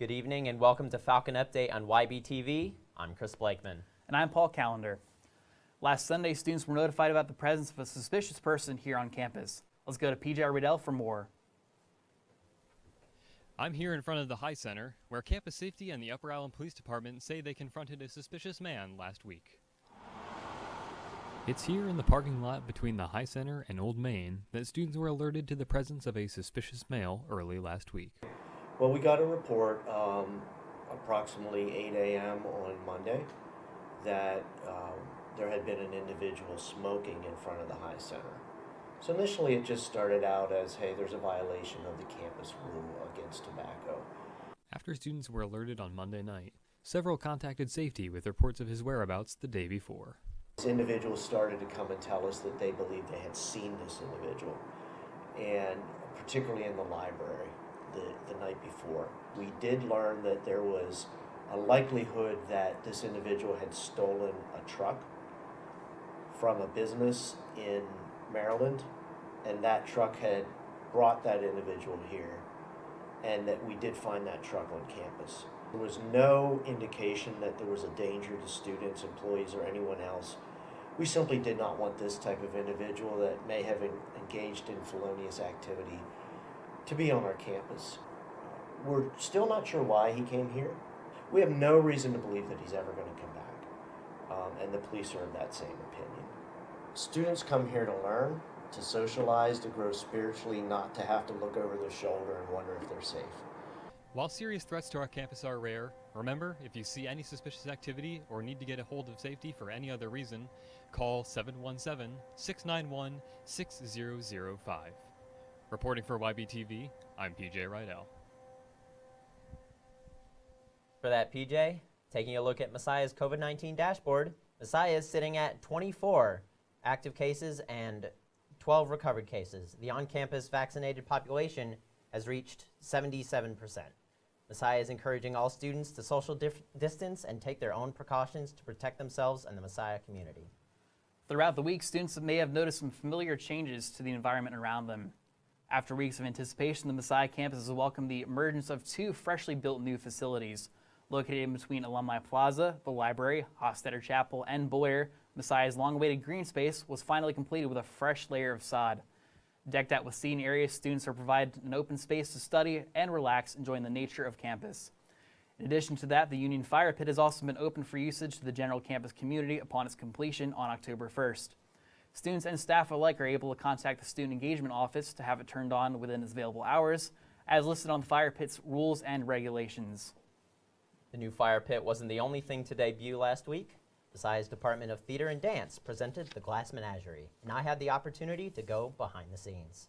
Good evening and welcome to Falcon Update on YBTV. I'm Chris Blakeman. And I'm Paul Callender. Last Sunday, students were notified about the presence of a suspicious person here on campus. Let's go to PJ Riddell for more. I'm here in front of the High Center, where Campus Safety and the Upper Allen Police Department say they confronted a suspicious man last week. It's here in the parking lot between the High Center and Old Main that students were alerted to the presence of a suspicious male early last week. Well, we got a report approximately 8 a.m. on Monday that there had been an individual smoking in front of the High Center. So initially it just started out as, hey, there's a violation of the campus rule against tobacco. After students were alerted on Monday night, several contacted safety with reports of his whereabouts the day before. This individual started to come and tell us that they believed they had seen this individual, and particularly in the library the night before. We did learn that there was a likelihood that this individual had stolen a truck from a business in Maryland, and that truck had brought that individual here, and that we did find that truck on campus. There was no indication that there was a danger to students, employees, or anyone else. We simply did not want this type of individual that may have engaged in felonious activity to be on our campus. We're still not sure why he came here. We have no reason to believe that he's ever going to come back, and the police are of that same opinion. Students come here to learn, to socialize, to grow spiritually, not to have to look over their shoulder and wonder if they're safe. While serious threats to our campus are rare, remember, if you see any suspicious activity or need to get a hold of safety for any other reason, call 717-691-6005. Reporting for YBTV, I'm PJ Riddell. For that, PJ, taking a look at Messiah's COVID-19 dashboard, Messiah is sitting at 24 active cases and 12 recovered cases. The on-campus vaccinated population has reached 77%. Messiah is encouraging all students to social distance and take their own precautions to protect themselves and the Messiah community. Throughout the week, students may have noticed some familiar changes to the environment around them. After weeks of anticipation, the Messiah campus has welcomed the emergence of two freshly built new facilities. Located in between Alumni Plaza, the library, Hofstadter Chapel, and Boyer, Messiah's long-awaited green space was finally completed with a fresh layer of sod. Decked out with seating areas, students are provided an open space to study and relax, enjoying the nature of campus. In addition to that, the Union Fire Pit has also been open for usage to the general campus community upon its completion on October 1st. Students and staff alike are able to contact the Student Engagement Office to have it turned on within its available hours, as listed on the Fire Pit's rules and regulations. The new fire pit wasn't the only thing to debut last week. Messiah's Department of Theater and Dance presented the Glass Menagerie, and I had the opportunity to go behind the scenes.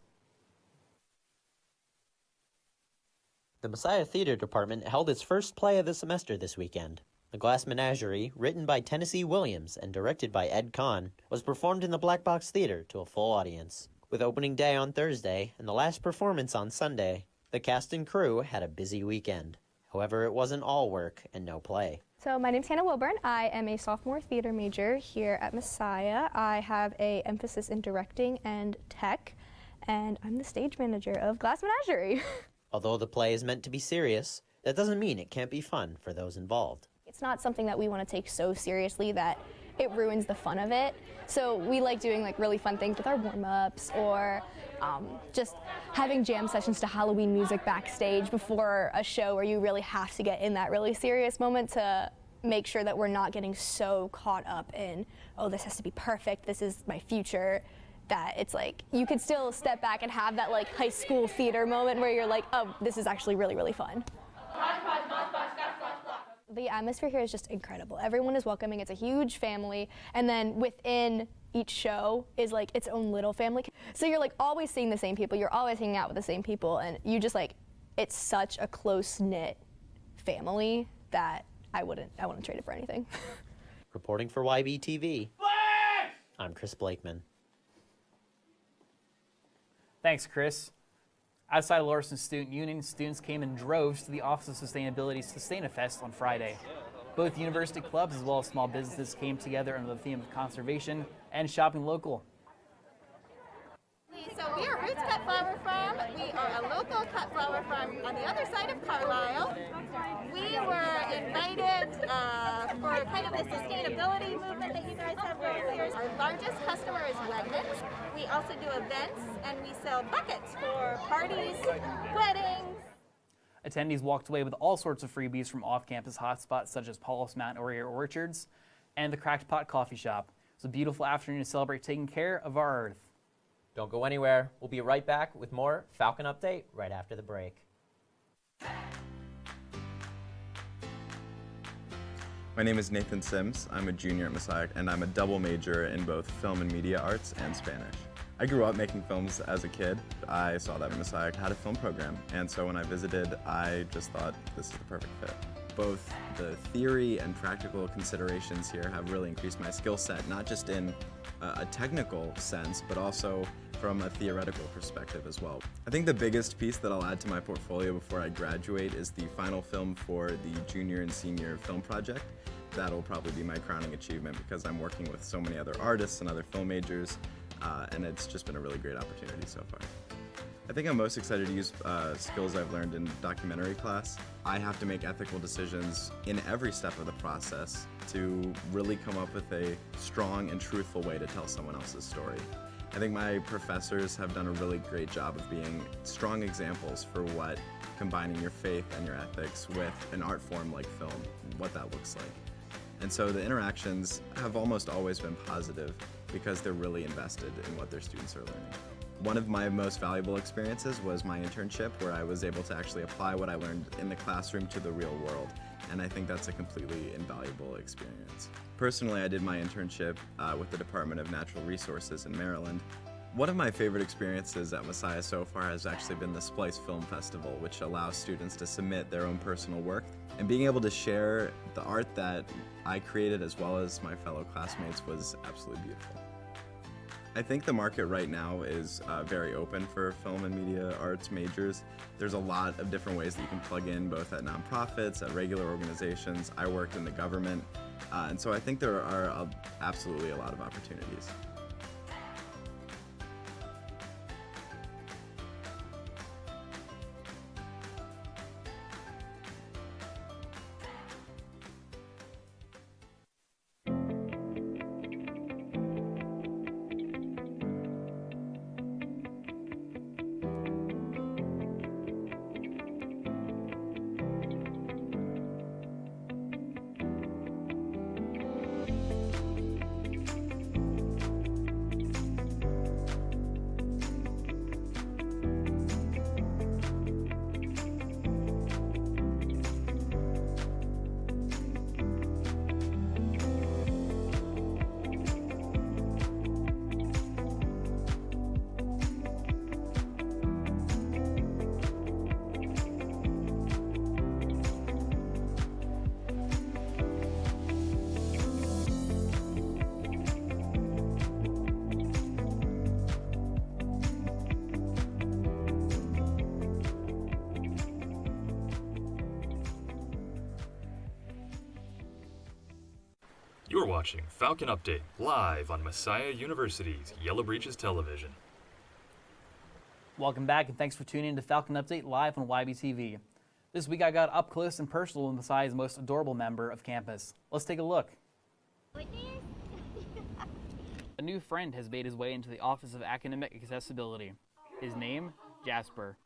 The Messiah Theater Department held its first play of the semester this weekend. The Glass Menagerie, written by Tennessee Williams and directed by Ed Kahn, was performed in the Black Box Theater to a full audience. With opening day on Thursday and the last performance on Sunday, the cast and crew had a busy weekend. However, it wasn't all work and no play. So my name's Hannah Wilburn. I am a sophomore theater major here at Messiah. I have an emphasis in directing and tech, and I'm the stage manager of Glass Menagerie. Although the play is meant to be serious, that doesn't mean it can't be fun for those involved. It's not something that we want to take so seriously that it ruins the fun of it. So we like doing really fun things with our warm-ups, or just having jam sessions to Halloween music backstage before a show where you really have to get in that really serious moment to make sure that we're not getting so caught up in, oh, this has to be perfect, this is my future, that it's you could still step back and have that high school theater moment where you're like, oh, this is actually really, really fun. The atmosphere here is just incredible. Everyone is welcoming. It's a huge family. And then within each show is its own little family. So you're always seeing the same people. You're always hanging out with the same people. And you just it's such a close-knit family that I wouldn't trade it for anything. Reporting for YBTV, I'm Chris Blakeman. Thanks, Chris. Outside of Lawrence Student Union, students came in droves to the Office of Sustainability's Sustainafest on Friday. Both university clubs as well as small businesses came together under the theme of conservation and shopping local. So we are Roots Cut Flower Farm. We are a local cut flower farm on the other side of Carlisle. sustainability movement that you guys have going here. Our largest customer is Wegmans. We also do events, and we sell buckets for parties, weddings. Attendees walked away with all sorts of freebies from off-campus hotspots such as Paulus Mountain Area Orchards and the Cracked Pot Coffee Shop. It's a beautiful afternoon to celebrate taking care of our Earth. Don't go anywhere. We'll be right back with more Falcon Update right after the break. My name is Nathan Sims. I'm a junior at Messiah, and I'm a double major in both film and media arts and Spanish. I grew up making films as a kid. I saw that Messiah had a film program, and so when I visited, I just thought this is the perfect fit. Both the theory and practical considerations here have really increased my skill set, not just in a technical sense, but also from a theoretical perspective as well. I think the biggest piece that I'll add to my portfolio before I graduate is the final film for the junior and senior film project. That'll probably be my crowning achievement because I'm working with so many other artists and other film majors, and it's just been a really great opportunity so far. I think I'm most excited to use skills I've learned in documentary class. I have to make ethical decisions in every step of the process to really come up with a strong and truthful way to tell someone else's story. I think my professors have done a really great job of being strong examples for what combining your faith and your ethics with an art form like film, what that looks like. And so the interactions have almost always been positive because they're really invested in what their students are learning. One of my most valuable experiences was my internship, where I was able to actually apply what I learned in the classroom to the real world, and I think that's a completely invaluable experience. Personally, I did my internship with the Department of Natural Resources in Maryland. One of my favorite experiences at Messiah so far has actually been the Splice Film Festival, which allows students to submit their own personal work, and being able to share the art that I created as well as my fellow classmates was absolutely beautiful. I think the market right now is very open for film and media arts majors. There's a lot of different ways that you can plug in, both at nonprofits, at regular organizations. I worked in the government, and so I think there are absolutely a lot of opportunities. You're watching Falcon Update live on Messiah University's Yellow Breeches Television. Welcome back, and thanks for tuning in to Falcon Update live on YBTV. This week I got up close and personal with Messiah's most adorable member of campus. Let's take a look. A new friend has made his way into the Office of Academic Accessibility. His name, Jasper.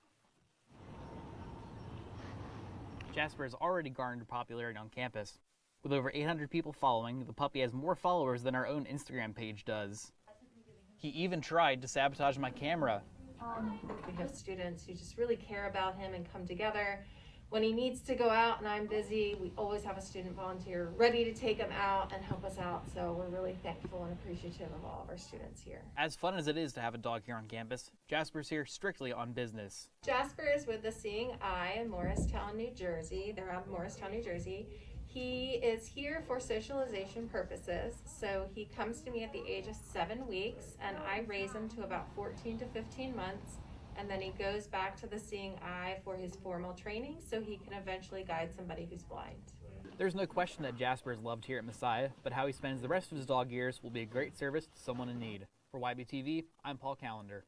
Jasper has already garnered popularity on campus. With over 800 people following, the puppy has more followers than our own Instagram page does. He even tried to sabotage my camera. We have students who just really care about him and come together. When he needs to go out and I'm busy, we always have a student volunteer ready to take him out and help us out. So we're really thankful and appreciative of all of our students here. As fun as it is to have a dog here on campus, Jasper's here strictly on business. Jasper is with the Seeing Eye in Morristown, New Jersey. They're out of Morristown, New Jersey. He is here for socialization purposes, so he comes to me at the age of 7 weeks, and I raise him to about 14 to 15 months, and then he goes back to the Seeing Eye for his formal training so he can eventually guide somebody who's blind. There's no question that Jasper is loved here at Messiah, but how he spends the rest of his dog years will be a great service to someone in need. For YBTV, I'm Paul Callender.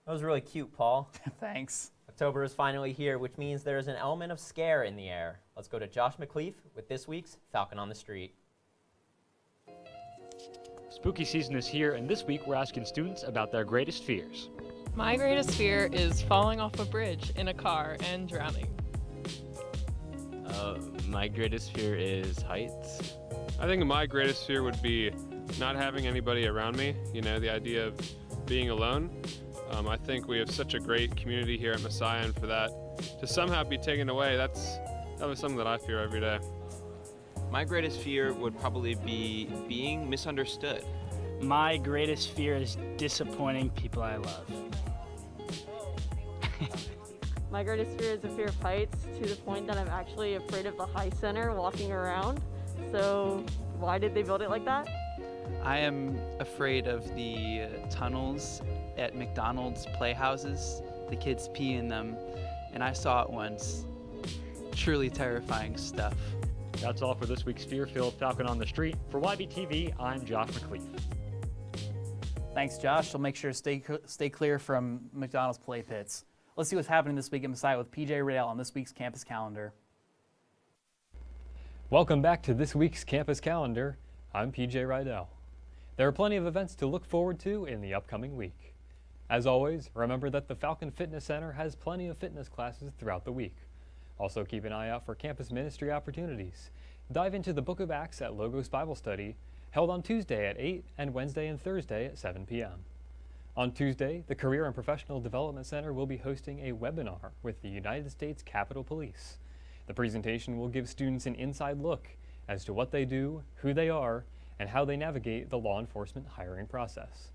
That was really cute, Paul. Thanks. October is finally here, which means there is an element of scare in the air. Let's go to Josh McLeaf with this week's Falcon on the Street. Spooky season is here, and this week we're asking students about their greatest fears. My greatest fear is falling off a bridge in a car and drowning. My greatest fear is heights. I think my greatest fear would be not having anybody around me, the idea of being alone. I think we have such a great community here at Messiah, and for that to somehow be taken away, that was something that I fear every day. My greatest fear would probably be being misunderstood. My greatest fear is disappointing people I love. My greatest fear is a fear of heights, to the point that I'm actually afraid of the high center walking around. So why did they build it like that? I am afraid of the tunnels at McDonald's playhouses. The kids pee in them, and I saw it once. Truly terrifying stuff. That's all for this week's Fear-Filled Falcon on the Street. For YBTV, I'm Josh McLeaf. Thanks, Josh. So make sure to stay clear from McDonald's play pits. Let's see what's happening this week at Messiah with PJ Riddell on this week's campus calendar. Welcome back to this week's campus calendar. I'm PJ Rydell. There are plenty of events to look forward to in the upcoming week. As always, remember that the Falcon Fitness Center has plenty of fitness classes throughout the week. Also keep an eye out for campus ministry opportunities. Dive into the Book of Acts at Logos Bible Study, held on Tuesday at 8 and Wednesday and Thursday at 7 p.m. On Tuesday, the Career and Professional Development Center will be hosting a webinar with the United States Capitol Police. The presentation will give students an inside look as to what they do, who they are, and how they navigate the law enforcement hiring process.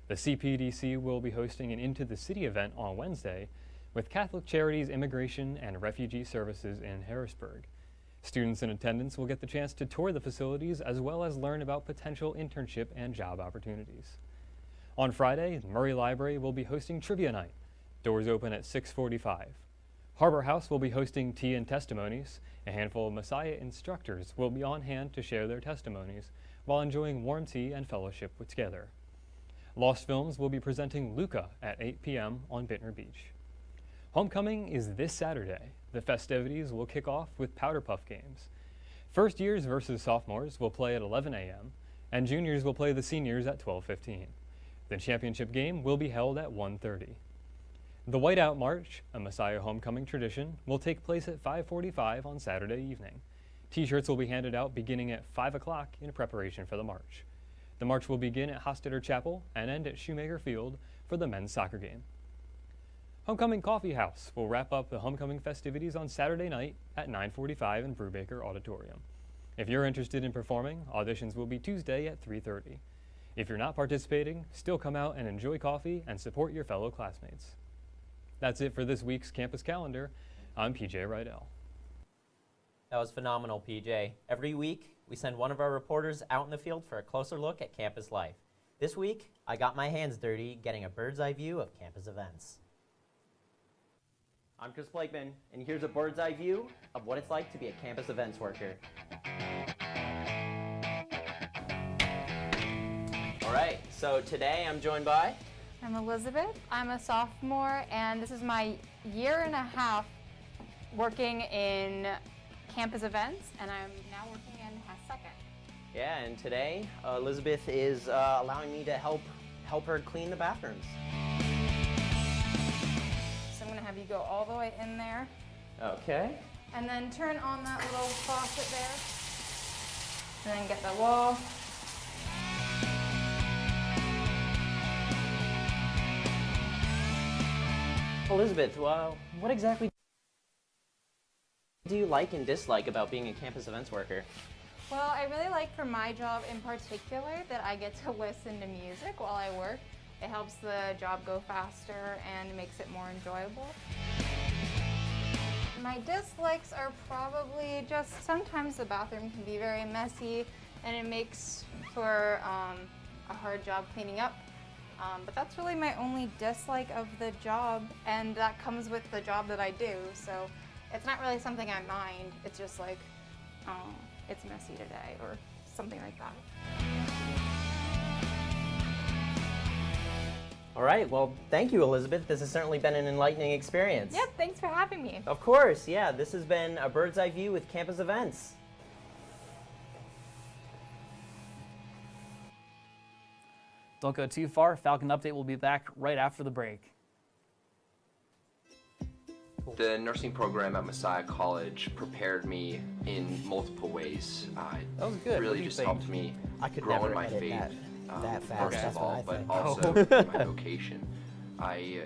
The CPDC will be hosting an Into the City event on Wednesday with Catholic Charities Immigration and Refugee Services in Harrisburg. Students in attendance will get the chance to tour the facilities as well as learn about potential internship and job opportunities. On Friday, Murray Library will be hosting Trivia Night. Doors open at 6:45. Harbor House will be hosting tea and testimonies. A handful of Messiah instructors will be on hand to share their testimonies while enjoying warm tea and fellowship together. Lost Films will be presenting Luca at 8 p.m. on Vintner Beach. Homecoming is this Saturday. The festivities will kick off with Powder Puff games. First years versus sophomores will play at 11 a.m., and juniors will play the seniors at 12:15. The championship game will be held at 1:30. The Whiteout March, a Messiah homecoming tradition, will take place at 5:45 on Saturday evening. T-shirts will be handed out beginning at 5 o'clock in preparation for the march. The march will begin at Hostetter Chapel and end at Shoemaker Field for the men's soccer game. Homecoming Coffee House will wrap up the homecoming festivities on Saturday night at 9:45 in Brubaker Auditorium. If you're interested in performing, auditions will be Tuesday at 3:30. If you're not participating, still come out and enjoy coffee and support your fellow classmates. That's it for this week's campus calendar. I'm PJ Rydell. That was phenomenal, PJ. Every week, we send one of our reporters out in the field for a closer look at campus life. This week, I got my hands dirty getting a bird's eye view of campus events. I'm Chris Blakeman, and here's a bird's eye view of what it's like to be a campus events worker. All right, so today I'm joined by... I'm Elizabeth. I'm a sophomore, and this is my year and a half working in campus events, and I'm now working in a second. Yeah, and today Elizabeth is allowing me to help her clean the bathrooms. So I'm going to have you go all the way in there. Okay. And then turn on that little faucet there. And then get the wall. Elizabeth, what exactly do you like and dislike about being a campus events worker? Well, I really like for my job in particular that I get to listen to music while I work. It helps the job go faster and makes it more enjoyable. My dislikes are probably just sometimes the bathroom can be very messy and it makes for a hard job cleaning up. But that's really my only dislike of the job, and that comes with the job that I do. So it's not really something I mind. It's just like, it's messy today or something like that. All right, well, thank you, Elizabeth. This has certainly been an enlightening experience. Yep, thanks for having me. Of course, yeah. This has been a bird's eye view with campus events. Don't go too far. Falcon Update will be back right after the break. The nursing program at Messiah College prepared me in multiple ways. That was good. Really just helped me grow in my faith. That fast. First That's of all, what I but think. also in my vocation. I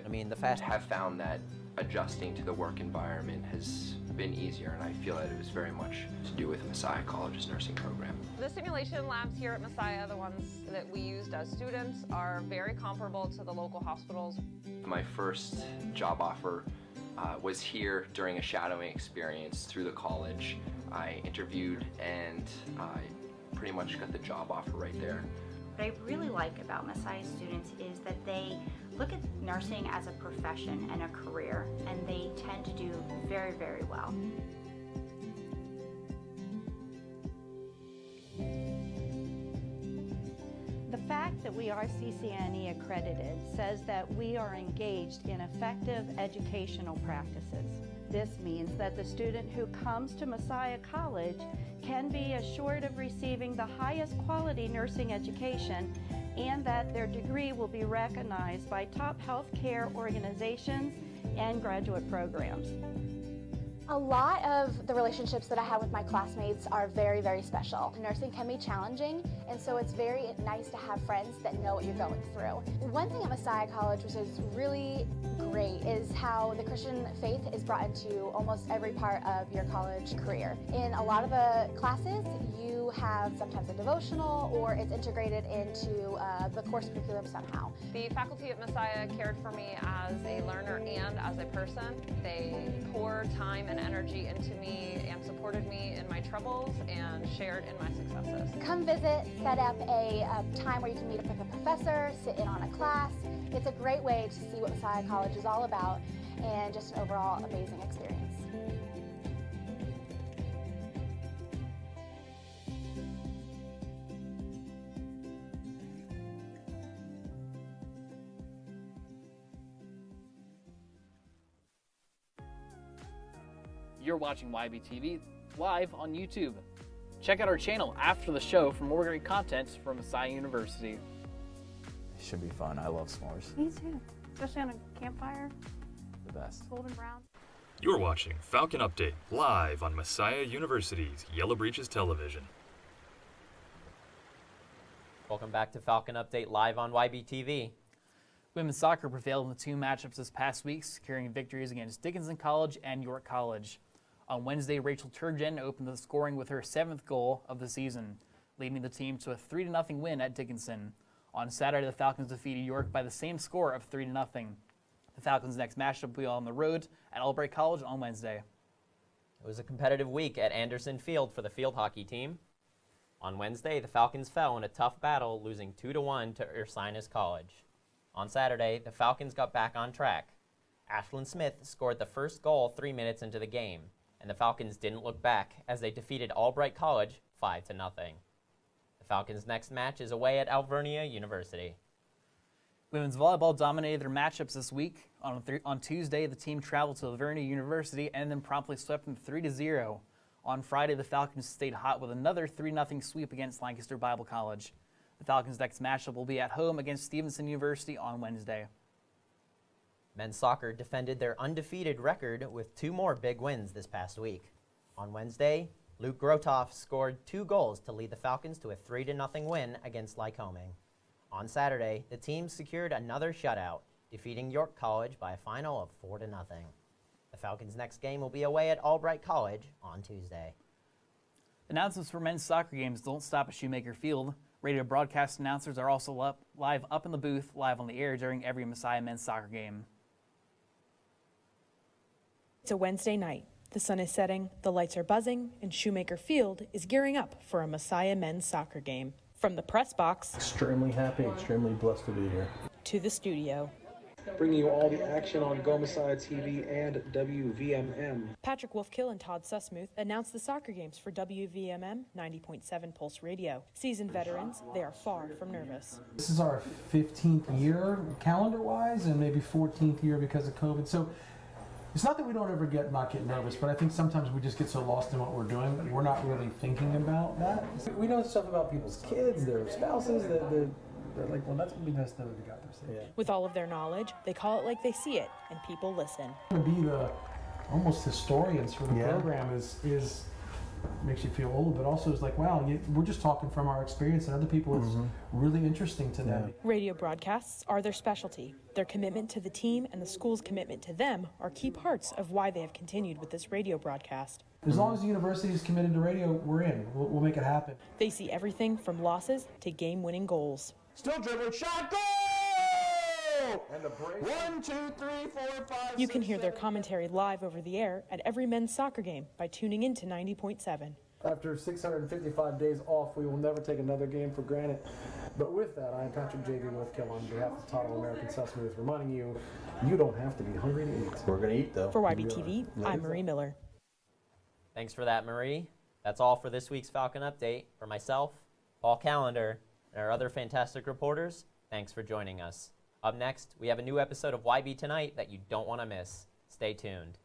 have found that adjusting to the work environment has been easier, and I feel that it was very much to do with Messiah College's nursing program. The simulation labs here at Messiah, the ones that we used as students, are very comparable to the local hospitals. My first job offer was here during a shadowing experience through the college. I interviewed and I pretty much got the job offer right there. What I really like about Messiah students is that they look at nursing as a profession and a career, and they tend to do very, very well. The fact that we are CCNE accredited says that we are engaged in effective educational practices. This means that the student who comes to Messiah College can be assured of receiving the highest quality nursing education, and that their degree will be recognized by top healthcare organizations and graduate programs. A lot of the relationships that I have with my classmates are very, very special. Nursing can be challenging, and so it's very nice to have friends that know what you're going through. One thing at Messiah College, which is really great, is how the Christian faith is brought into almost every part of your college career. In a lot of the classes, you have sometimes a devotional, or it's integrated into the course curriculum somehow. The faculty at Messiah cared for me as a learner and as a person. They poured time and energy into me and supported me in my troubles and shared in my successes. Come visit, set up a time where you can meet up with a professor, sit in on a class. It's a great way to see what Messiah College is all about, and just an overall amazing experience. You're watching YBTV live on YouTube. Check out our channel after the show for more great content from Messiah University. It should be fun. I love s'mores. Me too. Especially on a campfire. The best. Golden brown. You're watching Falcon Update live on Messiah University's Yellow Breeches Television. Welcome back to Falcon Update live on YBTV. Women's soccer prevailed in the two matchups this past week, securing victories against Dickinson College and York College. On Wednesday, Rachel Turgeon opened the scoring with her 7th goal of the season, leading the team to a 3-0 win at Dickinson. On Saturday, the Falcons defeated York by the same score of 3-0. The Falcons' next matchup will be on the road at Albright College on Wednesday. It was a competitive week at Anderson Field for the field hockey team. On Wednesday, the Falcons fell in a tough battle, losing 2-1 to Ursinus College. On Saturday, the Falcons got back on track. Ashlyn Smith scored the first goal 3 minutes into the game, and the Falcons didn't look back as they defeated Albright College 5-0. The Falcons' next match is away at Alvernia University. Women's volleyball dominated their matchups this week. On Tuesday, the team traveled to Alvernia University and then promptly swept them 3-0. On Friday, the Falcons stayed hot with another 3-0 sweep against Lancaster Bible College. The Falcons' next matchup will be at home against Stevenson University on Wednesday. Men's soccer defended their undefeated record with 2 more big wins this past week. On Wednesday, Luke Grotoff scored 2 goals to lead the Falcons to a 3-0 win against Lycoming. On Saturday, the team secured another shutout, defeating York College by a final of 4-0. The Falcons' next game will be away at Albright College on Tuesday. Announcements for men's soccer games don't stop at Shoemaker Field. Radio broadcast announcers are also live up in the booth, live on the air during every Messiah men's soccer game. It's a Wednesday night. The sun is setting, the lights are buzzing, and Shoemaker Field is gearing up for a Messiah men's soccer game. From the press box Extremely happy, extremely blessed to be here. to the studio. bringing you all the action on Go Messiah TV and WVMM. Patrick Wolfkill and Todd Sussmuth announced the soccer games for WVMM 90.7 Pulse Radio. Seasoned veterans, they are far from nervous. This is our 15th year calendar-wise, and maybe 14th year because of COVID. So it's not that we don't ever not get nervous, but I think sometimes we just get so lost in what we're doing that we're not really thinking about that. We know stuff about people's kids, their spouses, they're like, well, that's going to be nice to know what they got there. With all of their knowledge, they call it like they see it, and people listen. To be the almost historians for the program is makes you feel old, but also is like, wow, we're just talking from our experience, and other people, it's really interesting to them. Radio broadcasts are their specialty. Their commitment to the team and the school's commitment to them are key parts of why they have continued with this radio broadcast. As long as the university is committed to radio, we're in. We'll make it happen. They see everything from losses to game-winning goals. Still dribbling, shot, goal! And the break. 1, 2, 3, 4, 5. You can hear their commentary live over the air at every men's soccer game by tuning in to 90.7. After 655 days off, we will never take another game for granted. But with that, I am Patrick J.B. Wolfkill on behalf of Total American Sussmuth, reminding you, you don't have to be hungry to eat. We're going to eat, though. For YBTV, I'm Marie Miller. Thanks for that, Marie. That's all for this week's Falcon Update. For myself, Paul Callender, and our other fantastic reporters, thanks for joining us. Up next, we have a new episode of YB Tonight that you don't want to miss. Stay tuned.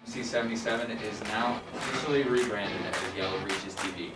C77 is now officially rebranded as Yellow Breeches TV.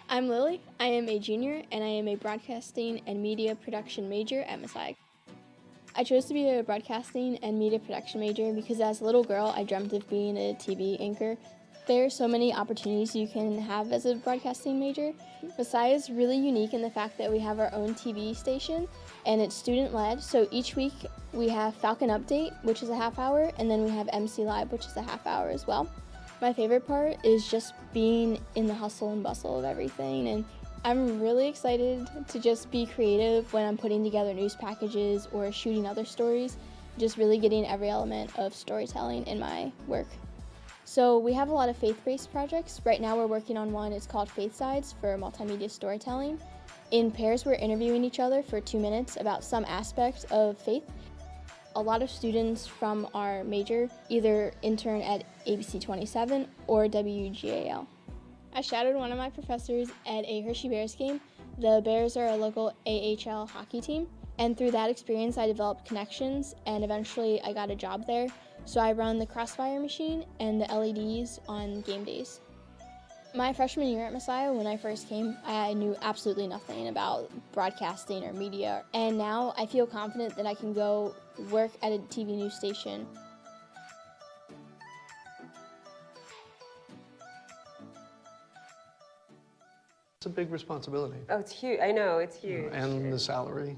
I'm Lily. I am a junior, and I am a broadcasting and media production major at Messiah. I chose to be a broadcasting and media production major because as a little girl, I dreamt of being a TV anchor. There are so many opportunities you can have as a broadcasting major. Messiah is really unique in the fact that we have our own TV station, and it's student-led. So each week we have Falcon Update, which is a half hour, and then we have MC Live, which is a half hour as well. My favorite part is just being in the hustle and bustle of everything, and I'm really excited to just be creative when I'm putting together news packages or shooting other stories, just really getting every element of storytelling in my work. So we have a lot of faith-based projects. Right now we're working on one, it's called Faith Sides for multimedia storytelling. In pairs we're interviewing each other for 2 minutes about some aspect of faith. A lot of students from our major either intern at ABC 27 or WGAL. I shadowed one of my professors at a Hershey Bears game. The Bears are a local AHL hockey team, and through that experience I developed connections, and eventually I got a job there. So I run the Crossfire machine and the LEDs on game days. My freshman year at Messiah, when I first came, I knew absolutely nothing about broadcasting or media, and now I feel confident that I can go work at a TV news station. It's a big responsibility. Oh, it's huge. I know, it's huge. And the salary.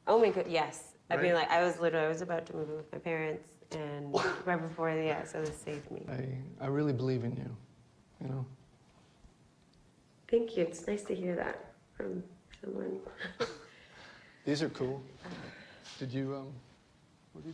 Oh my god, yes. I mean, Right? like, I was about to move in with my parents, and right before, yeah, so this saved me. I really believe in you, you know? Thank you. It's nice to hear that from someone. These are cool. Did you, what did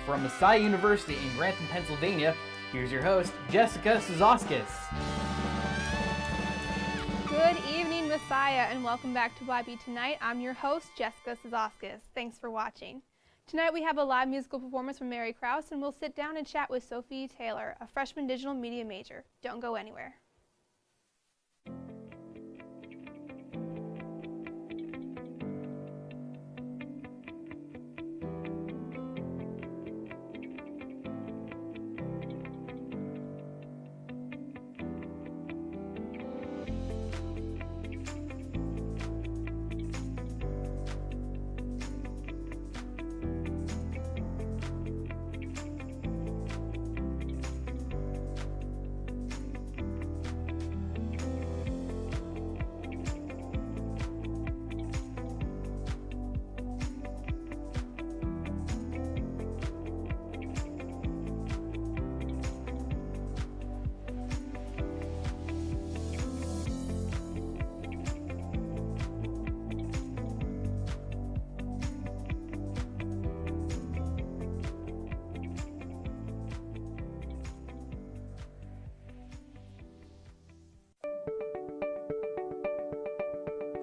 From Messiah University in Grantham, Pennsylvania, here's your host, Jessica Suzoskis. Good evening, Messiah, and welcome back to YB Tonight. I'm your host, Jessica Suzoskis. Thanks for watching. Tonight we have a live musical performance from Mary Krause, and we'll sit down and chat with Sophie Taylor, a freshman digital media major. Don't go anywhere.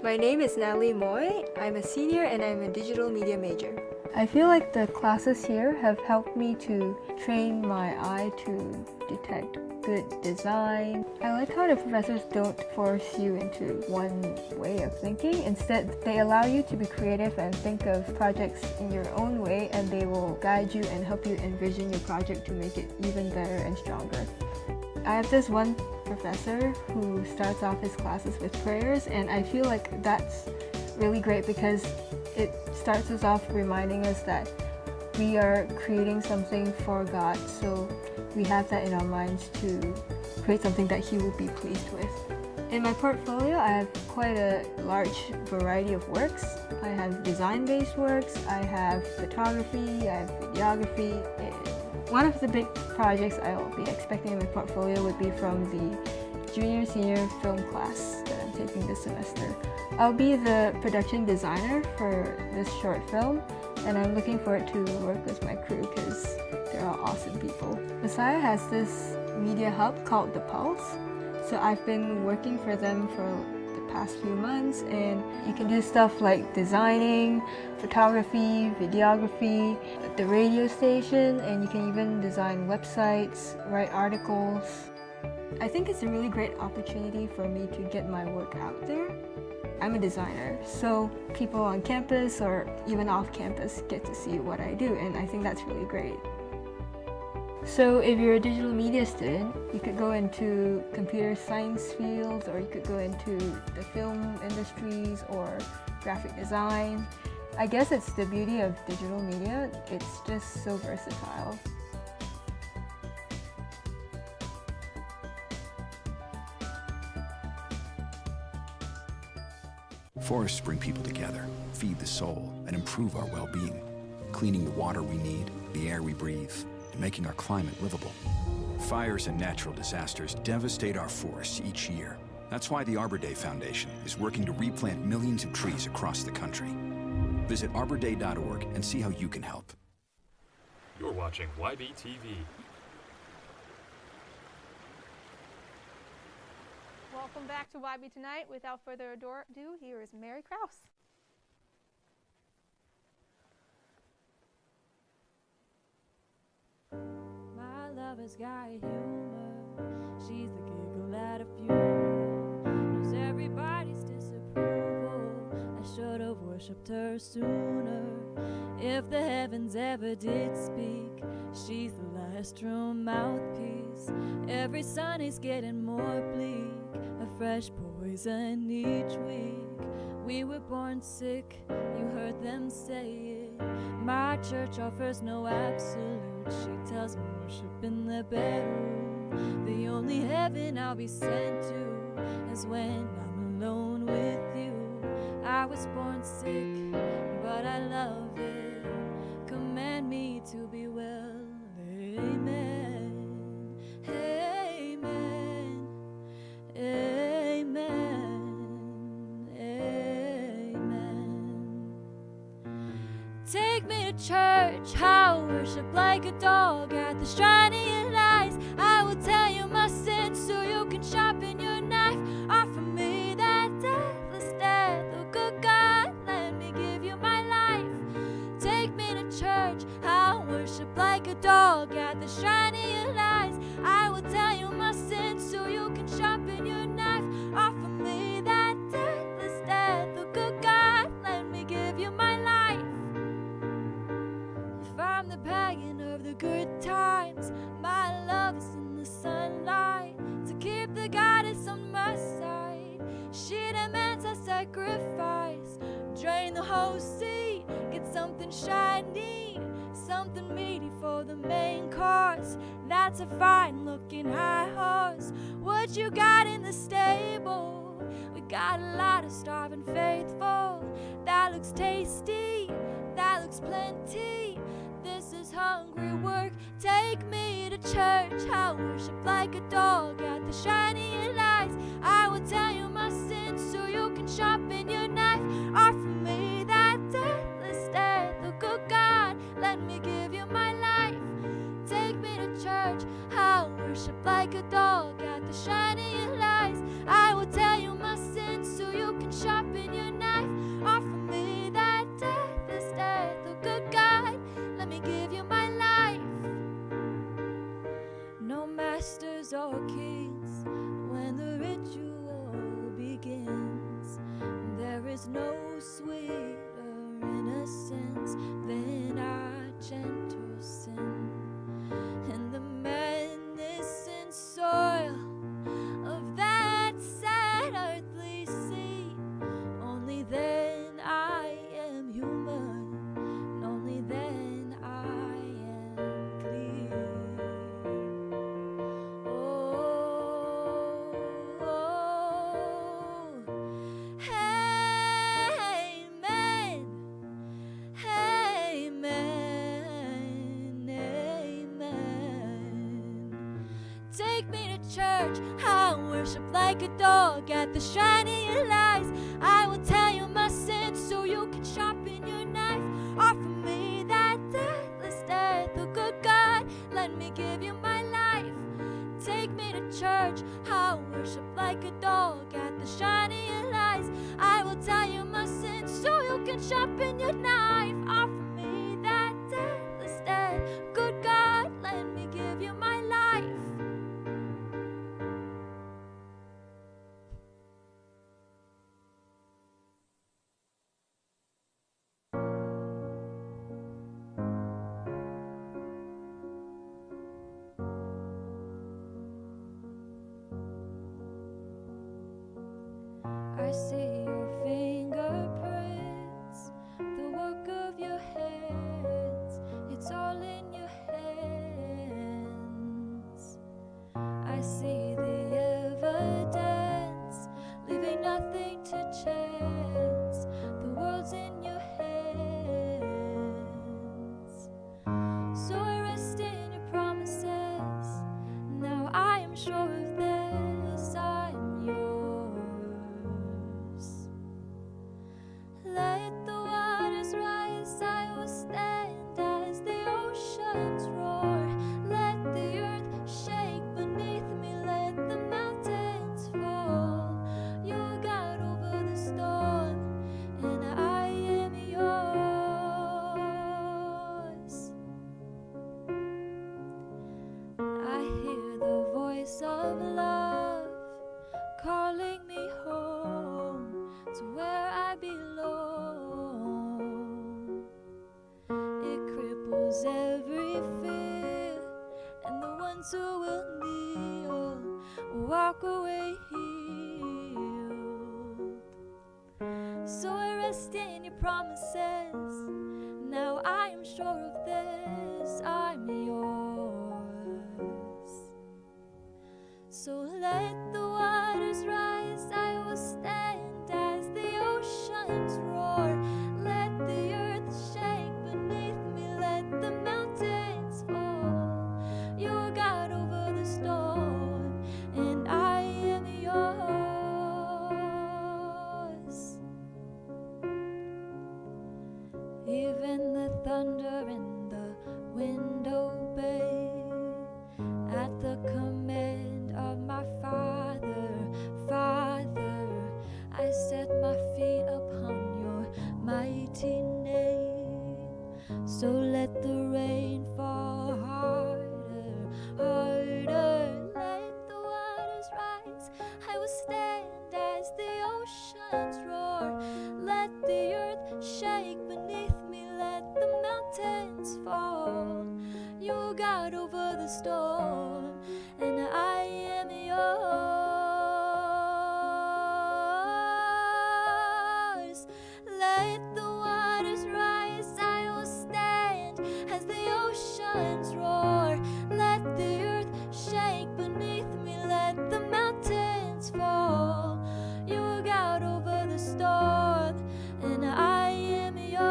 My name is Natalie Moy. I'm a senior and I'm a digital media major. I feel like the classes here have helped me to train my eye to detect good design. I like how the professors don't force you into one way of thinking. Instead, they allow you to be creative and think of projects in your own way, and they will guide you and help you envision your project to make it even better and stronger. I have this one professor who starts off his classes with prayers, and I feel like that's really great because it starts us off reminding us that we are creating something for God, so we have that in our minds to create something that He will be pleased with. In my portfolio, I have quite a large variety of works. I have design-based works, I have photography, I have videography, and one of the big projects I will be expecting in my portfolio would be from the junior-senior film class that I'm taking this semester. I'll be the production designer for this short film, and I'm looking forward to work with my crew because they're all awesome people. Messiah has this media hub called The Pulse, so I've been working for them for the past few months, and you can do stuff like designing, photography, videography, the radio station, and you can even design websites, write articles. I think it's a really great opportunity for me to get my work out there. I'm a designer, so people on campus or even off campus get to see what I do, and I think that's really great. So if you're a digital media student, you could go into computer science fields, or you could go into the film industries or graphic design. I guess it's the beauty of digital media, it's just so versatile. Forests bring people together, feed the soul, and improve our well-being, cleaning the water we need, the air we breathe, and making our climate livable. Fires and natural disasters devastate our forests each year. That's why the Arbor Day Foundation is working to replant millions of trees across the country. Visit arborday.org and see how you can help. You're watching YBTV. Welcome back to YB Tonight. Without further ado, here is Mary Krause. My lover's got humor. She's the giggle at a funeral. Knows everybody's disapproval. I should have worshipped her sooner. If the heavens ever did speak, she's the last true mouthpiece. Every sun is getting more bleak, a fresh poison each week. We were born sick, you heard them say it. My church offers no absolute. She tells me worship in the bedroom. The only heaven I'll be sent to is when I'm alone with you. I was born sick, but I love it. Command me to be well. Amen. Amen. Amen. Take me to church, I'll worship like a dog at the shining lights. I will tell you my sins so you can sharpen your knife. Offer me that deathless death, oh good God, let me give you my life. Take me to church, I'll worship like a dog at the shining lights. I will tell you my sins so you can sharpen your knife. Offer me that deathless death, oh good God, let me give you my life. If I'm the pagan of the good times, my love is in the sunlight. To keep the goddess on my side, she demands a sacrifice. Drain the whole sea, get something shiny, something meaty for the main course. That's a fine looking high horse. What you got in the stable? We got a lot of starving faithful. That looks tasty, that looks plenty. This is hungry work. Take me to church, I'll worship like a dog at the shining lights. I will tell you my sins so you can sharpen your knife. Offer me that deathless death, oh good God, let me give you my life. Take me to church, I'll worship like a dog at the shining lights. I will tell you my sins so you can sharpen your knife. Offer me that deathless death, oh good God, let me give you my life. No masters or kings when the ritual begins. There is no sweeter innocence than our gentle sin. And the madness and soil of that sad earthly sea. Only then I am human, only then I am clean. Oh, oh, amen, amen, amen. Take me to church, I'll worship like a dog at the shining lights. I will tell you my sins so you can sharpen your knife. Offer me that deathless death, oh good God, let me give you my life. Take me to church, I'll worship like a dog at the shining lights. I will tell you my sins so you can sharpen your knife. Offer me that deathless death, good God, let me give you my life. I see your fingerprints, the work of your hands. It's all in your hands. I see the evidence, leaving nothing to chance. The world's in your hands. So I rest in your promises. Now I am sure of this. I'm yours. Let the waters rise, I will stand as the oceans roar. Let the earth shake beneath me, let the mountains fall. You're God over the storm, and I am yours. I hear the voice of love calling me home to where I belong. kneel, walk away healed. So I rest in your promises. Now I am sure of this, I'm yours. So let the waters rise, I will stand as the oceans roar. Let the earth shake beneath me, let the mountains fall. You're God over the storm, and I am yours. Even the thunder and the wind obey at the command of my Father. Father, I set my feet upon your mighty name. So let the rain fall harder, harder. Let the waters rise, I will stand as the oceans roar. Let the earth shake beneath me, let the mountains fall. You're God over the storm, and I am yours. Let the waters rise, I will stand as the oceans roar. Let the earth shake beneath me, let the mountains fall. You're God over the storm, and I am yours.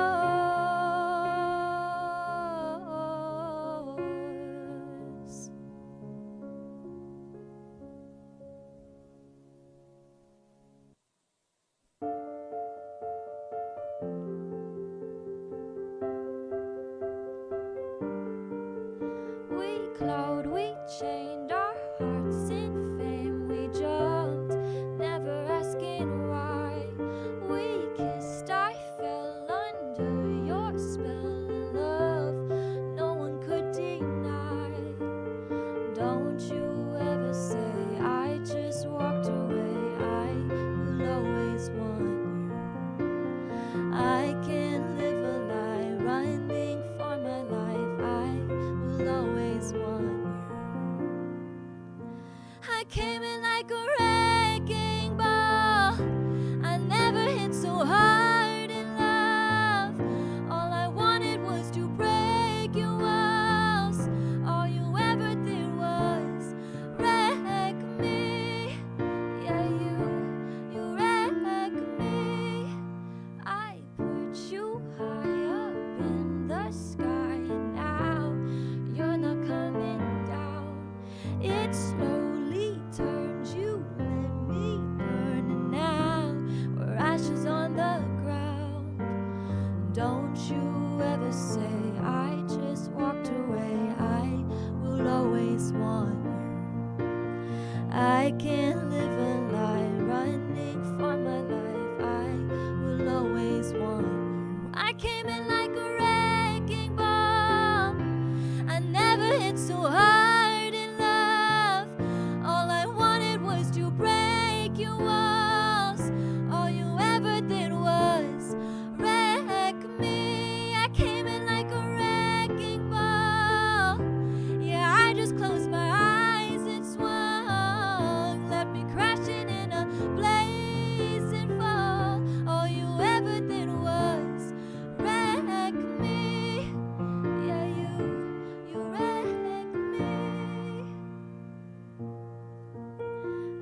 We clawed, we chained our hearts in fame. We jumped, never asking why. We kissed, I fell under your spell of love. No one could deny. Don't you ever say I just walked away. I will always want you. I can't live a lie, running for my life. I will always want you. I came in like a wrecking ball. I never hit so hard in love. All I wanted was to break your walls. All you ever did was wreck me. Yeah, you wreck me. I put you high up in the sky, and now you're not coming down. It slowly turned, you let me burn, and now we're ashes on the ground. Don't you ever say I just walked away. I will always want you. I can't live a lie, running for my life. I will always want you. I came in like a wrecking ball. I never hit so hard in love. All I wanted was to break your walls. All you ever did was wreck me. I came in like a wrecking ball. Yeah, I just closed my eyes and swung, left me crashing in a blazing fall. All you ever did was wreck me. Yeah, you wreck me.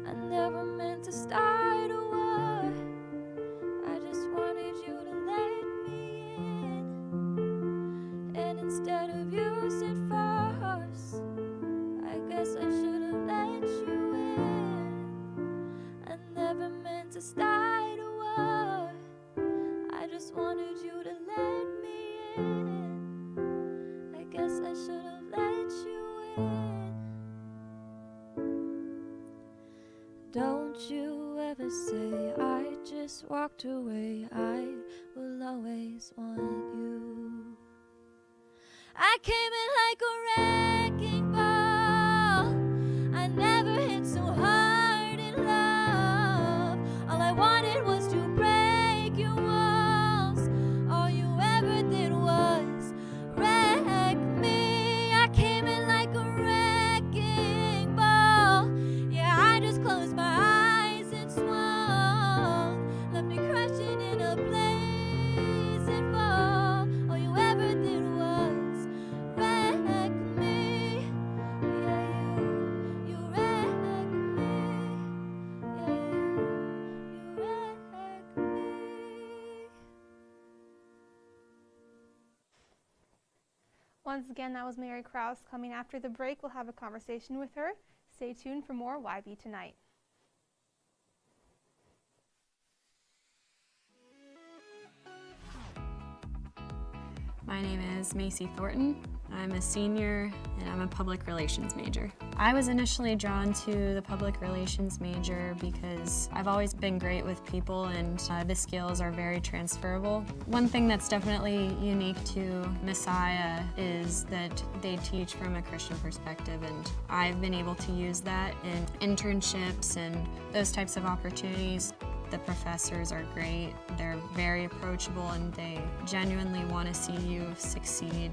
I never meant to start a war. I just wanted you to let me in. And instead of using force, I guess I should have let you in. I never meant to start a war. I just wanted you to let me in. I guess I should have let you in. Don't you ever say I just walked away. I will always want you. I came in like a wrecking ball. I never hit so hard in love. All I wanted was to break your walls. All you ever did was wreck me. I came in like a wrecking Once again, that was Mary Krause. Coming after the break, we'll have a conversation with her. Stay tuned for more YB Tonight. My name is Macy Thornton. I'm a senior and I'm a public relations major. I was initially drawn to the public relations major because I've always been great with people and the skills are very transferable. One thing that's definitely unique to Messiah is that they teach from a Christian perspective, and I've been able to use that in internships and those types of opportunities. The professors are great, they're very approachable, and they genuinely want to see you succeed.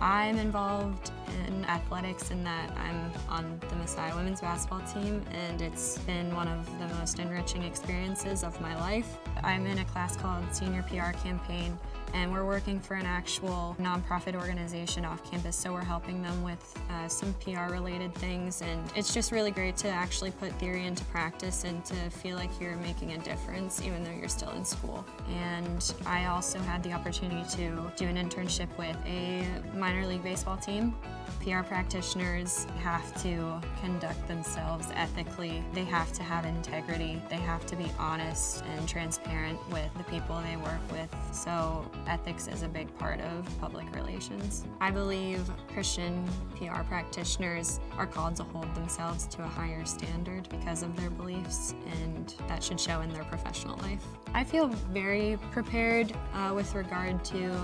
I'm involved in athletics in that I'm on the Messiah women's basketball team, and it's been one of the most enriching experiences of my life. I'm in a class called Senior PR Campaign, and we're working for an actual nonprofit organization off campus, so we're helping them with some PR related things, and it's just really great to actually put theory into practice and to feel like you're making a difference even though you're still in school. And I also had the opportunity to do an internship with a minor league baseball team. PR practitioners have to conduct themselves ethically. They have to have integrity. They have to be honest and transparent with the people they work with. So ethics is a big part of public relations. I believe Christian PR practitioners are called to hold themselves to a higher standard because of their beliefs, and that should show in their professional life. I feel very prepared with regard to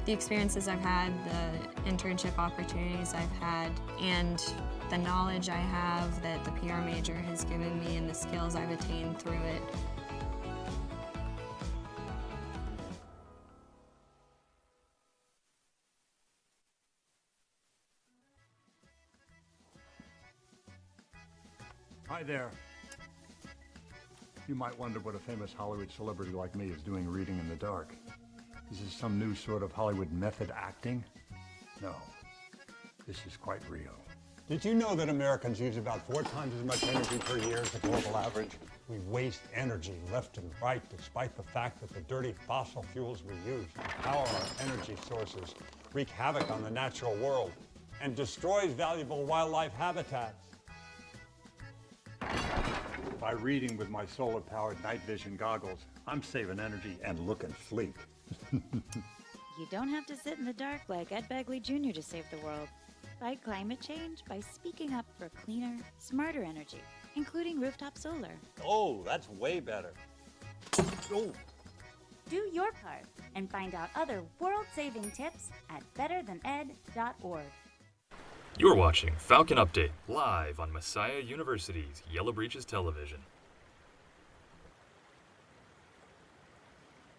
the experiences I've had, the internship opportunities I've had, and the knowledge I have that the PR major has given me and the skills I've attained through it. Hi there. You might wonder what a famous Hollywood celebrity like me is doing reading in the dark. Is this some new sort of Hollywood method acting? No, this is quite real. Did you know that Americans use about 4 times as much energy per year as the global average? We waste energy left and right, despite the fact that the dirty fossil fuels we use to power our energy sources wreak havoc on the natural world and destroys valuable wildlife habitats. By reading with my solar-powered night vision goggles, I'm saving energy and looking sleek. You don't have to sit in the dark like Ed Begley Jr. to save the world. Fight climate change by speaking up for cleaner, smarter energy, including rooftop solar. Oh, that's way better. Oh. Do your part and find out other world-saving tips at betterthaned.org. You're watching Falcon Update live on Messiah University's Yellow Breeches Television.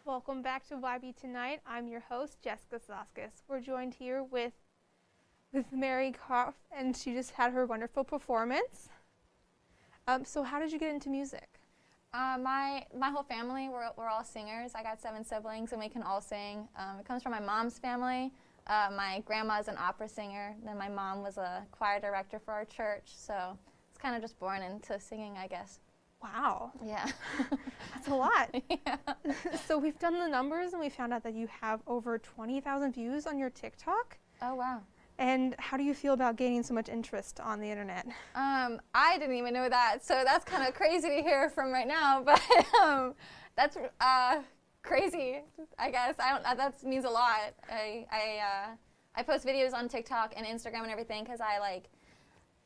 Welcome back to YB Tonight. I'm your host, Jessica Zoskis. We're joined here with Mary Krause, and she just had her wonderful performance. So how did you get into music? My whole family, we're all singers. I got 7 siblings, and we can all sing. It comes from my mom's family. My grandma's an opera singer. Then my mom was a choir director for our church. So it's kind of just born into singing, I guess. Wow. Yeah. That's a lot. Yeah. So we've done the numbers, and we found out that you have over 20,000 views on your TikTok. Oh, wow. And how do you feel about gaining so much interest on the internet? I didn't even know that, so that's kind of crazy to hear from right now, but that's crazy, I guess. That means a lot. I post videos on TikTok and Instagram and everything because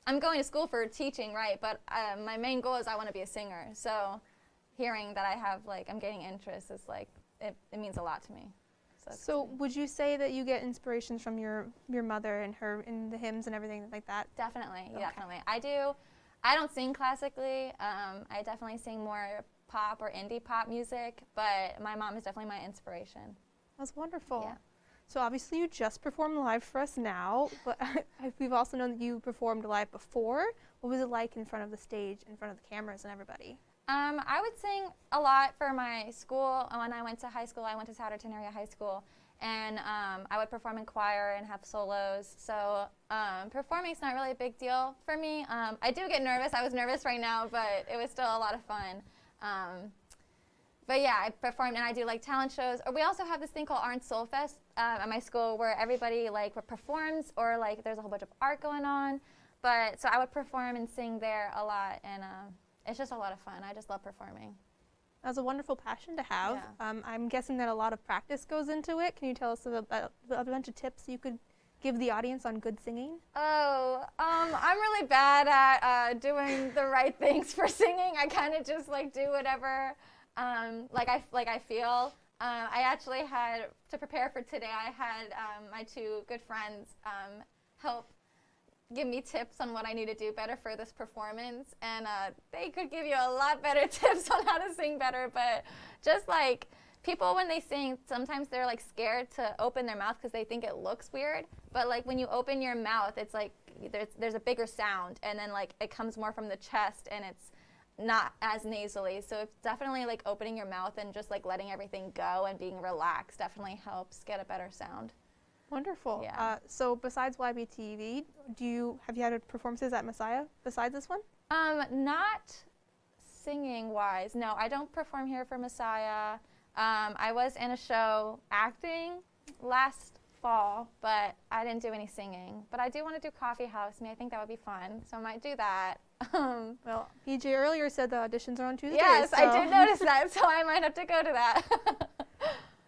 I'm going to school for teaching, right? But my main goal is I want to be a singer. So hearing that I'm getting interest is it means a lot to me. So would you say that you get inspirations from your mother and her in the hymns and everything like that? Definitely, Okay. definitely. I don't sing classically. I definitely sing more pop or indie pop music, but my mom is definitely my inspiration. That's wonderful. Yeah. So obviously you just performed live for us now, but we've also known that you performed live before. What was it like in front of the stage, in front of the cameras and everybody? I would sing a lot for my school. When I went to high school, I went to Souderton Area High School, and I would perform in choir and have solos. So performing is not really a big deal for me. I do get nervous. I was nervous right now, but it was still a lot of fun. But yeah, I performed and I do like talent shows. Or we also have this thing called Art and Soul Fest at my school where everybody like performs or like there's a whole bunch of art going on. But so I would perform and sing there a lot, and it's just a lot of fun. I just love performing. That's a wonderful passion to have. Yeah. I'm guessing that a lot of practice goes into it. Can you tell us about a bunch of tips you could give the audience on good singing? Oh, I'm really bad at doing the right things for singing. I kind of just like do whatever I feel. I actually had, to prepare for today, I had my two good friends help give me tips on what I need to do better for this performance, and they could give you a lot better tips on how to sing better. But just like people when they sing, sometimes they're like scared to open their mouth because they think it looks weird. But like when you open your mouth, it's like there's a bigger sound, and then like it comes more from the chest, and it's not as nasally. So it's definitely like opening your mouth and just like letting everything go and being relaxed definitely helps get a better sound. Wonderful. Yeah. So besides YBTV, have you had performances at Messiah besides this one? Not singing wise. No, I don't perform here for Messiah. I was in a show acting last fall, but I didn't do any singing. But I do want to do Coffee House. I think that would be fun, so I might do that. Well, PJ earlier said the auditions are on Tuesday. Yes, so. I did notice that, so I might have to go to that.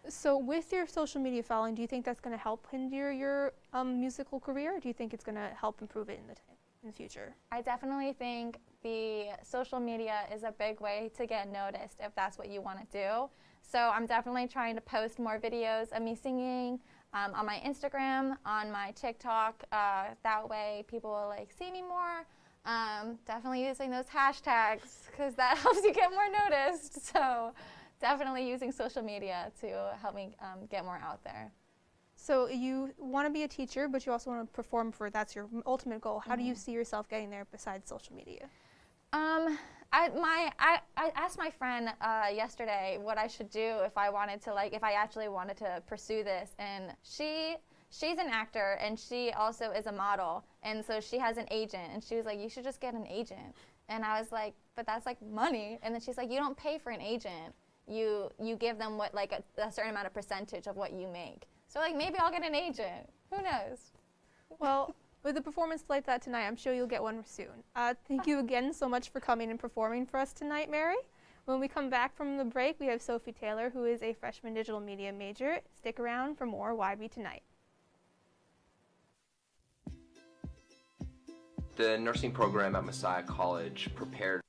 So with your social media following, do you think that's going to help hinder your musical career, or do you think it's going to help improve it in the future? I definitely think the social media is a big way to get noticed if that's what you want to do. So I'm definitely trying to post more videos of me singing on my Instagram, on my TikTok. That way people will like see me more. Definitely using those hashtags because that helps you get more noticed. So definitely using social media to help me get more out there. So you want to be a teacher, but you also want to perform that's your ultimate goal. How do you see yourself getting there besides social media? I asked my friend yesterday what I should do if I actually wanted to pursue this, and she's an actor and she also is a model, and so she has an agent, and she was like, you should just get an agent. And I was like, but that's like money. And then she's like, you don't pay for an agent. You give them what like a certain amount of percentage of what you make. So like maybe I'll get an agent. Who knows? Well, with a performance like that tonight, I'm sure you'll get one soon. Thank you again so much for coming and performing for us tonight, Mary. When we come back from the break, we have Sophie Taylor, who is a freshman digital media major. Stick around for more YB Tonight. The nursing program at Messiah College prepared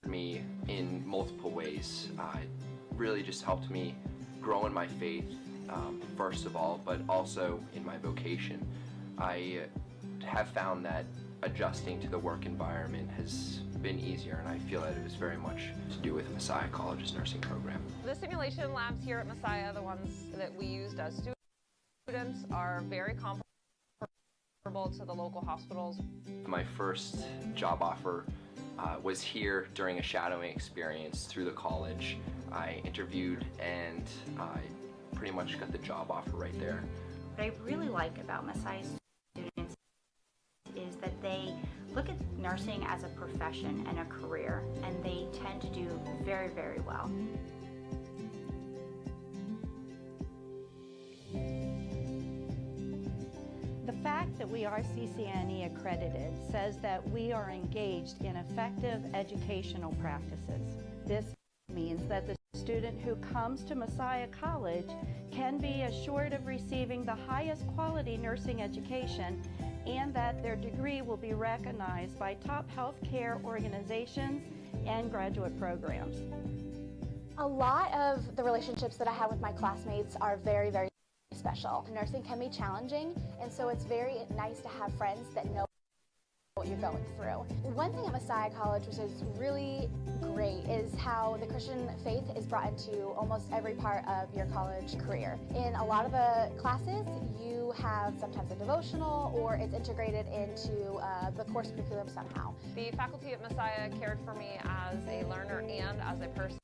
me in multiple ways. It really just helped me grow in my faith, first of all, but also in my vocation. I have found that adjusting to the work environment has been easier, and I feel that it was very much to do with Messiah College's nursing program. The simulation labs here at Messiah, the ones that we used as students, are very comparable to the local hospitals. My first job offer was here during a shadowing experience through the college. I interviewed and I pretty much got the job offer right there. What I really like about Messiah students is that they look at nursing as a profession and a career, and they tend to do very, very well. The fact that we are CCNE accredited says that we are engaged in effective educational practices. This means that the student who comes to Messiah College can be assured of receiving the highest quality nursing education, and that their degree will be recognized by top healthcare organizations and graduate programs. A lot of the relationships that I have with my classmates are very, very special. Nursing can be challenging, and so it's very nice to have friends that know what you're going through. One thing at Messiah College which is really great is how the Christian faith is brought into almost every part of your college career. In a lot of the classes, you have sometimes a devotional, or it's integrated into the course curriculum somehow. The faculty at Messiah cared for me as a learner and as a person.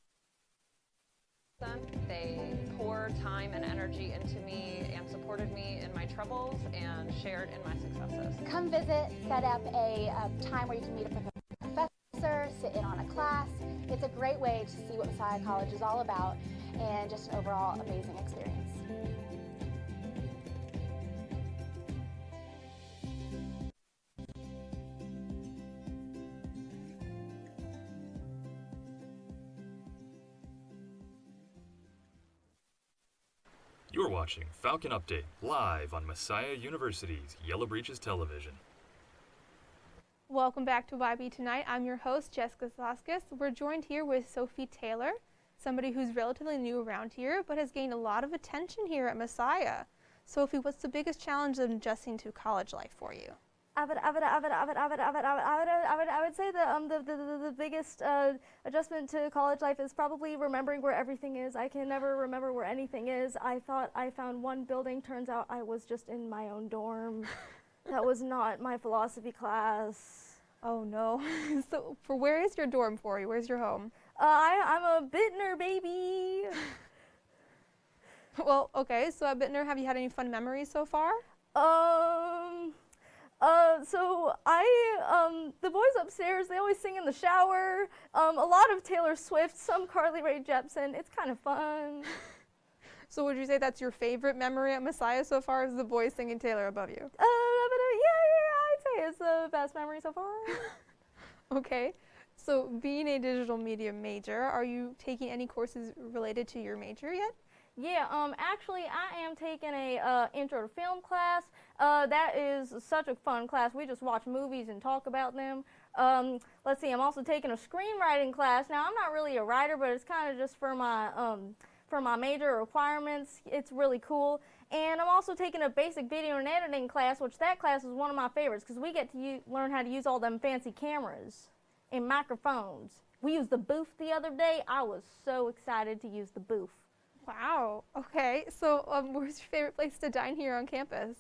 They poured time and energy into me and supported me in my troubles and shared in my successes. Come visit, set up a time where you can meet up with a professor, sit in on a class, It's a great way to see what Messiah College is all about and just an overall amazing experience. You're watching Falcon Update live on Messiah University's Yellow Breeches Television. Welcome back to YB Tonight. I'm your host, Jessica Zoskis. We're joined here with Sophie Taylor, somebody who's relatively new around here, but has gained a lot of attention here at Messiah. Sophie, what's the biggest challenge of adjusting to college life for you? I would say the biggest adjustment to college life is probably remembering where everything is. I can never remember where anything is. I thought I found one building. Turns out I was just in my own dorm. That was not my philosophy class. Oh no. So where is your dorm for you? Where's your home? I'm a Bittner baby. Well, okay, so at Bittner, have you had any fun memories so far? The boys upstairs, they always sing in the shower. A lot of Taylor Swift, some Carly Rae Jepsen. It's kind of fun. So would you say that's your favorite memory at Messiah so far, is the boys singing Taylor above you? Yeah, I'd say it's the best memory so far. Okay. So being a digital media major, are you taking any courses related to your major yet? Yeah, actually I am taking a intro to film class. That is such a fun class. We just watch movies and talk about them. Let's see, I'm also taking a screenwriting class. Now, I'm not really a writer, but it's kind of just for my major requirements. It's really cool. And I'm also taking a basic video and editing class, which that class is one of my favorites because we get to learn how to use all them fancy cameras and microphones. We used the booth the other day. I was so excited to use the booth. Wow. Okay. So where's your favorite place to dine here on campus?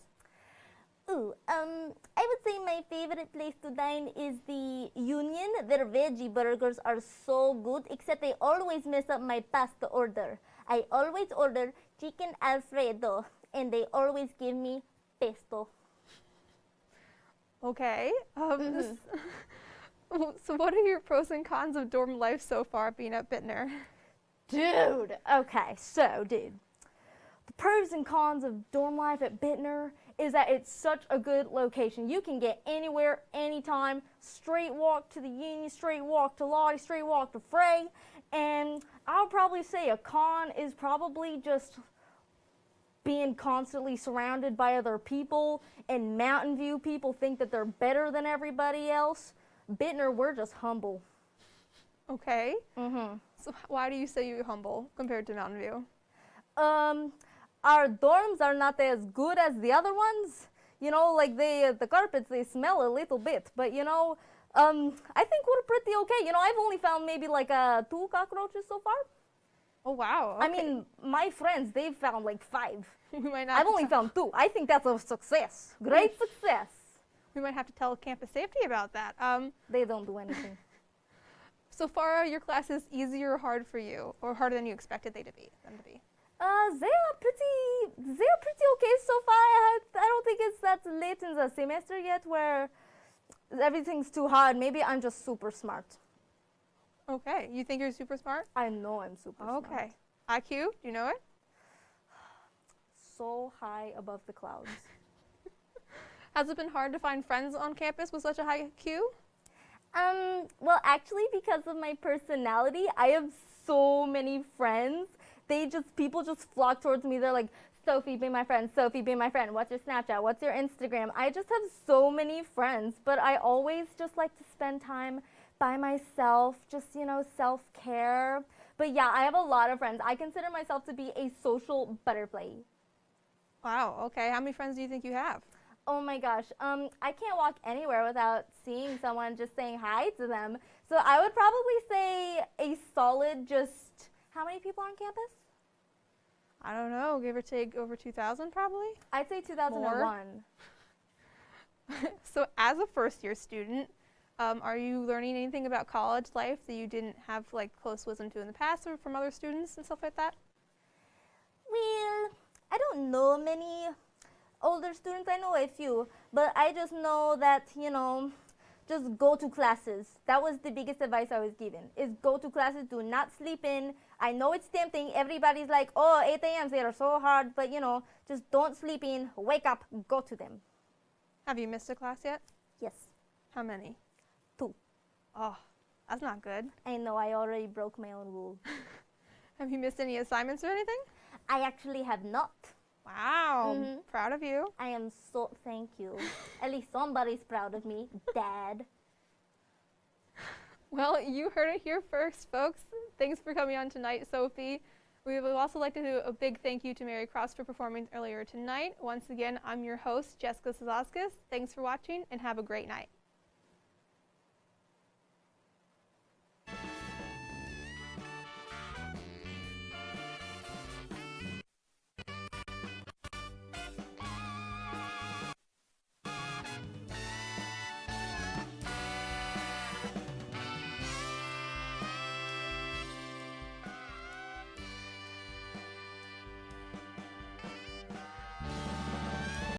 Ooh, I would say my favorite place to dine is the Union. Their veggie burgers are so good, except they always mess up my pasta order. I always order chicken Alfredo, and they always give me pesto. Okay. So what are your pros and cons of dorm life so far being at Bittner? Dude, okay, so dude, the pros and cons of dorm life at Bittner is that it's such a good location. You can get anywhere, anytime, straight walk to the Union, straight walk to Lottie, straight walk to Frey, and I'll probably say a con is probably just being constantly surrounded by other people, and Mountain View people think that they're better than everybody else. Bittner, we're just humble. Okay. So why do you say you're humble compared to Mountain View? Our dorms are not as good as the other ones. You know, like the carpets, they smell a little bit. But, you know, I think we're pretty okay. You know, I've only found maybe like 2 cockroaches so far. Oh, wow. Okay. I mean, my friends, they've found like 5. We might not I've only found 2. I think that's a success. Great success. We might have to tell campus safety about that. They don't do anything. So far, are your classes easier or hard for you, or harder than you expected them to be? They are pretty okay so far. I don't think it's that late in the semester yet where everything's too hard. Maybe I'm just super smart. Okay, you think you're super smart? I know I'm super smart. Okay. IQ, do you know it? So high above the clouds. Has it been hard to find friends on campus with such a high IQ? Well, actually, because of my personality, I have so many friends. People just flock towards me. They're like, Sophie, be my friend. Sophie, be my friend. What's your Snapchat? What's your Instagram? I just have so many friends, but I always just like to spend time by myself, just, you know, self-care. But yeah, I have a lot of friends. I consider myself to be a social butterfly. Wow, okay. How many friends do you think you have? Oh my gosh, I can't walk anywhere without seeing someone, just saying hi to them. So I would probably say a solid just, how many people on campus? I don't know, give or take over 2,000 probably? I'd say 2001. So as a first-year student, are you learning anything about college life that you didn't have like close wisdom to in the past or from other students and stuff like that? Well, I don't know many older students. I know a few, but I just know that, you know, just go to classes. That was the biggest advice I was given, is go to classes, do not sleep in. I know it's tempting. Everybody's like, oh, 8 a.m.s, they are so hard, but you know, just don't sleep in, wake up, go to them. Have you missed a class yet? Yes. How many? 2. Oh, that's not good. I know, I already broke my own rule. Have you missed any assignments or anything? I actually have not. Wow, proud of you. I am so, thank you. At least somebody's proud of me, Dad. Well, you heard it here first, folks. Thanks for coming on tonight, Sophie. We would also like to do a big thank you to Mary Cross for performing earlier tonight. Once again, I'm your host, Jessica Sazauskas. Thanks for watching and have a great night.